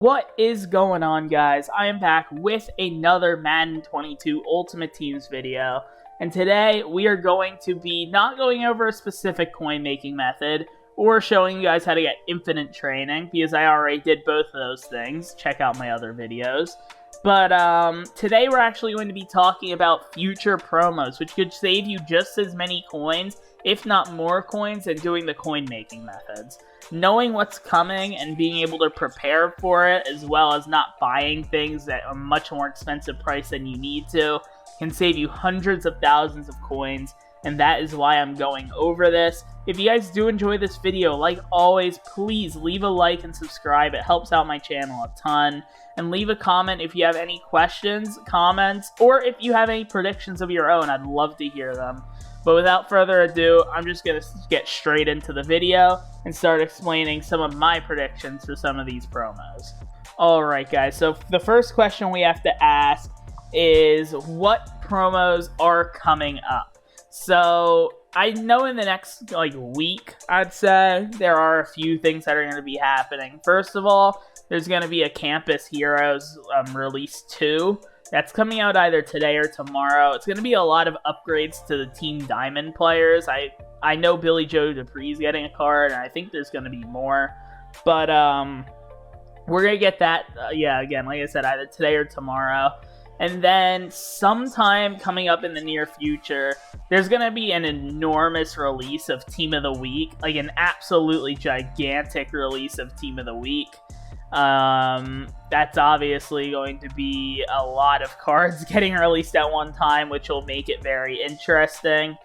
What is going on, guys? I am back with another Madden 22 Ultimate Teams video, and today we are going to be not going over a specific coin making method or showing you guys how to get infinite training, because I already did both of those things. Check out my other videos. But today we're actually going to be talking about future promos, which could save you just as many coins, if not more coins, than doing the coin making methods. Knowing what's coming and being able to prepare for it, as well as not buying things at a much more expensive price than you need to, can save you hundreds of thousands of coins, and that is why I'm going over this. If you guys do enjoy this video, like always, please leave a like and subscribe. It helps out my channel a ton. And leave a comment if you have any questions, comments, or if you have any predictions of your own. I'd love to hear them. But without further ado, I'm just going to get straight into the video and start explaining some of my predictions for some of these promos. Alright guys, so the first question we have to ask is what promos are coming up? So I know in the next week, I'd say, there are a few things that are going to be happening. First of all, there's going to be a Campus Heroes Release 2. That's coming out either today or tomorrow. It's going to be a lot of upgrades to the Team Diamond players. I know Billy Joe Dupree's getting a card, and I think there's going to be more. But we're going to get that, again, like I said, either today or tomorrow. And then sometime coming up in the near future, there's going to be an enormous release of Team of the Week. Like an absolutely gigantic release of Team of the Week. That's obviously going to be a lot of cards getting released at one time, which will make it very interesting.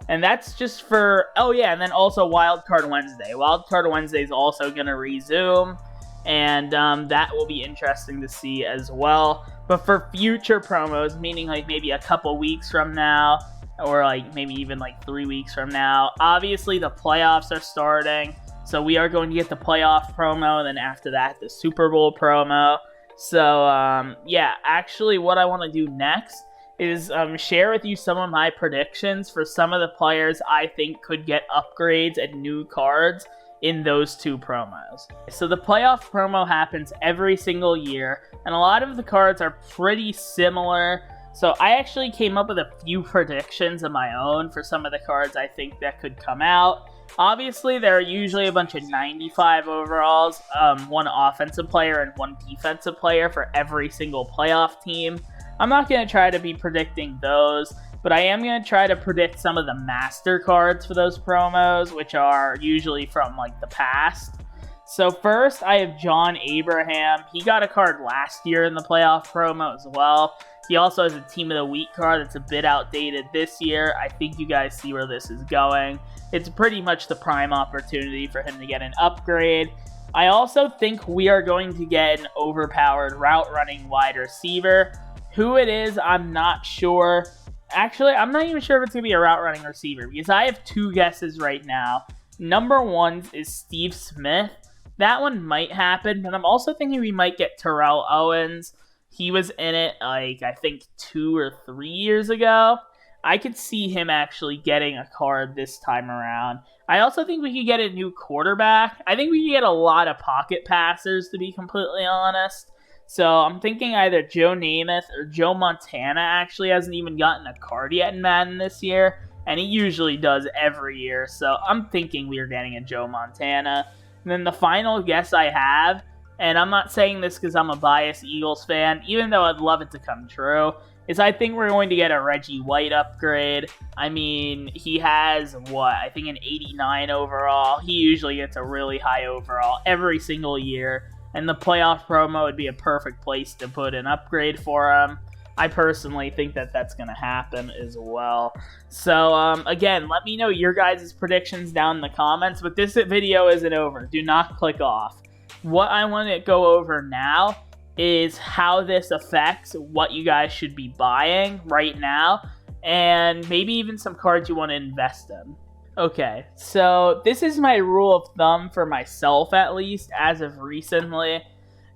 And that's just for, oh yeah, and then also Wildcard Wednesday. Wildcard Wednesday is also going to resume, and that will be interesting to see as well. But for future promos, meaning like maybe a couple weeks from now, or like maybe even like 3 weeks from now, obviously the playoffs are starting. So we are going to get the playoff promo, and then after that, the Super Bowl promo. So, yeah, actually what I want to do next is share with you some of my predictions for some of the players I think could get upgrades and new cards in those two promos. So the playoff promo happens every single year, and a lot of the cards are pretty similar. So I actually came up with a few predictions of my own for some of the cards I think that could come out. Obviously, there are usually a bunch of 95 overalls, one offensive player and one defensive player for every single playoff team. I'm not going to try to be predicting those, but I am going to try to predict some of the master cards for those promos, which are usually from like the past. So first, I have John Abraham. He got a card last year in the playoff promo as well. He also has a Team of the Week card that's a bit outdated this year. I think you guys see where this is going. It's pretty much the prime opportunity for him to get an upgrade. I also think we are going to get an overpowered route running wide receiver. Who it is, I'm not sure. Actually, I'm not even sure if it's going to be a route running receiver, because I have two guesses right now. Number one is Steve Smith. That one might happen, but I'm also thinking we might get Terrell Owens. He was in it, I think 2 or 3 years ago. I could see him actually getting a card this time around. I also think we could get a new quarterback. I think we could get a lot of pocket passers, to be completely honest. So I'm thinking either Joe Namath or Joe Montana actually hasn't even gotten a card yet in Madden this year. And he usually does every year. So I'm thinking we're getting a Joe Montana. And then the final guess I have, and I'm not saying this because I'm a biased Eagles fan, even though I'd love it to come true, is I think we're going to get a Reggie White upgrade. I mean, he has, I think an 89 overall. He usually gets a really high overall every single year, and the playoff promo would be a perfect place to put an upgrade for him. I personally think that that's going to happen as well. So, again, let me know your guys' predictions down in the comments, but this video isn't over. Do not click off. What I want to go over now is how this affects what you guys should be buying right now, and maybe even some cards you want to invest in. Okay, so this is my rule of thumb for myself, at least, as of recently.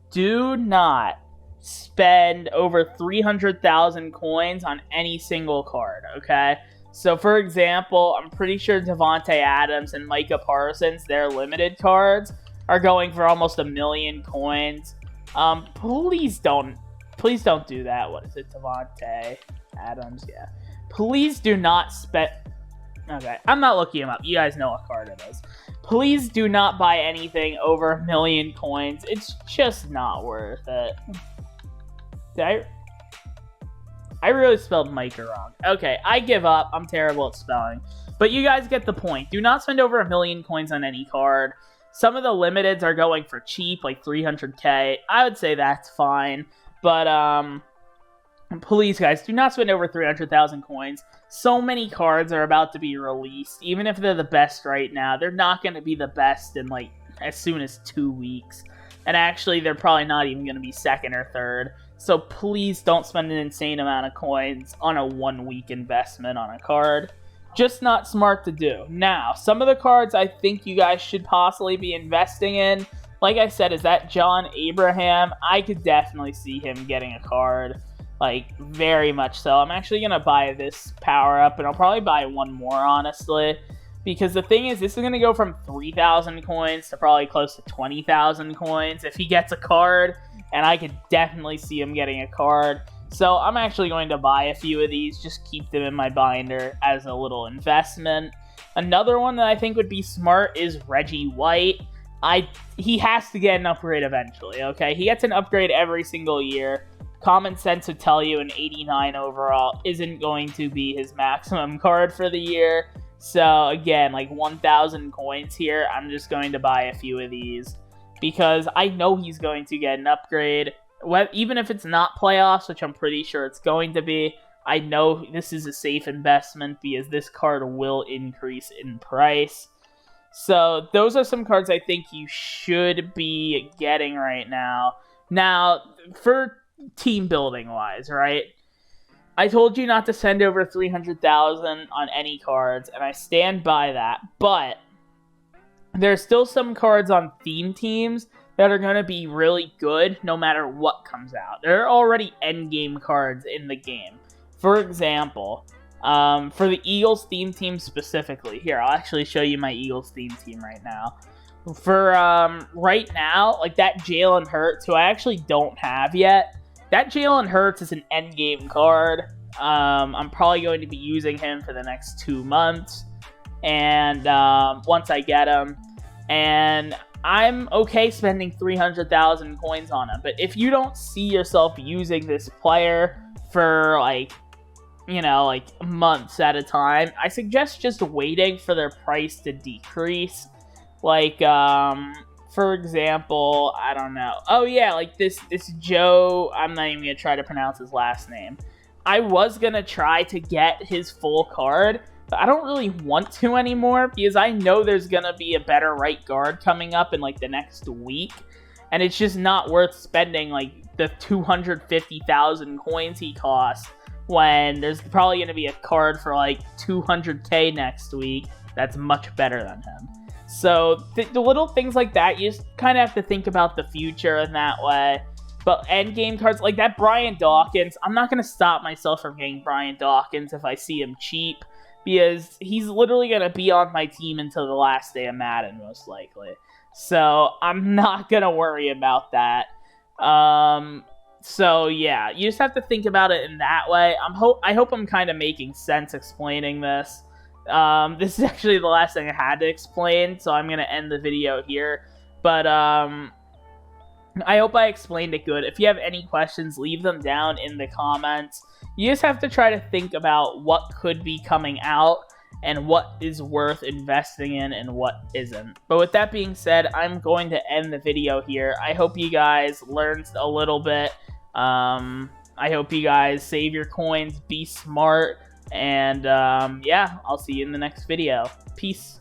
Do not spend over 300,000 coins on any single card, okay? So, for example, I'm pretty sure Devontae Adams and Micah Parsons, their limited cards, are going for almost 1 million coins. Please don't do that. What is it, Devontae Adams? Yeah. Please do not spend. Okay, I'm not looking him up. You guys know what card it is. Please do not buy anything over 1 million coins. It's just not worth it. I really spelled Micah wrong. Okay, I give up. I'm terrible at spelling. But you guys get the point. Do not spend over 1 million coins on any card. Some of the limiteds are going for cheap, like 300k. I would say that's fine. But, please, guys, do not spend over 300,000 coins. So many cards are about to be released. Even if they're the best right now, they're not going to be the best in, like, as soon as 2 weeks. And actually, they're probably not even going to be second or third. So please don't spend an insane amount of coins on a 1-week investment on a card. Just not smart to do. Now, some of the cards I think you guys should possibly be investing in, like I said, is that John Abraham. I could definitely see him getting a card. Like, very much so. I'm actually going to buy this power-up, and I'll probably buy one more, honestly. Because the thing is, this is going to go from 3,000 coins to probably close to 20,000 coins if he gets a card. And I could definitely see him getting a card. So I'm actually going to buy a few of these, just keep them in my binder as a little investment. Another one that I think would be smart is Reggie White. He has to get an upgrade eventually, okay? He gets an upgrade every single year. Common sense would tell you an 89 overall isn't going to be his maximum card for the year. So again, like 1,000 coins here, I'm just going to buy a few of these. Because I know he's going to get an upgrade. Even if it's not playoffs, which I'm pretty sure it's going to be, I know this is a safe investment because this card will increase in price. So those are some cards I think you should be getting right now. Now, for team building wise, right? I told you not to send over 300,000 on any cards, and I stand by that. But there's still some cards on theme teams that are going to be really good no matter what comes out. There are already endgame cards in the game. For example, for the Eagles theme team specifically, here, I'll actually show you my Eagles theme team right now. For right now, like that Jalen Hurts, who I actually don't have yet, that Jalen Hurts is an endgame card. I'm probably going to be using him for the next 2 months. And once I get him, and I'm okay spending 300,000 coins on him. But if you don't see yourself using this player for like, you know, like months at a time, I suggest just waiting for their price to decrease. Like, for example, I don't know. Oh yeah, like this Joe, I'm not even gonna try to pronounce his last name. I was gonna try to get his full card, but I don't really want to anymore because I know there's going to be a better right guard coming up in like the next week. And it's just not worth spending like the 250,000 coins he costs when there's probably going to be a card for like 200k next week that's much better than him. So the little things like that, you just kind of have to think about the future in that way. But endgame cards like that Brian Dawkins, I'm not going to stop myself from getting Brian Dawkins if I see him cheap. Because he's literally going to be on my team until the last day of Madden, most likely. So, I'm not going to worry about that. So, yeah, you just have to think about it in that way. I hope I'm kind of making sense explaining this. This is actually the last thing I had to explain, so I'm going to end the video here. But, I hope I explained it good. If you have any questions, leave them down in the comments. You just have to try to think about what could be coming out and what is worth investing in and what isn't. But with that being said, I'm going to end the video here. I hope you guys learned a little bit. I hope you guys save your coins, be smart, and yeah, I'll see you in the next video. Peace.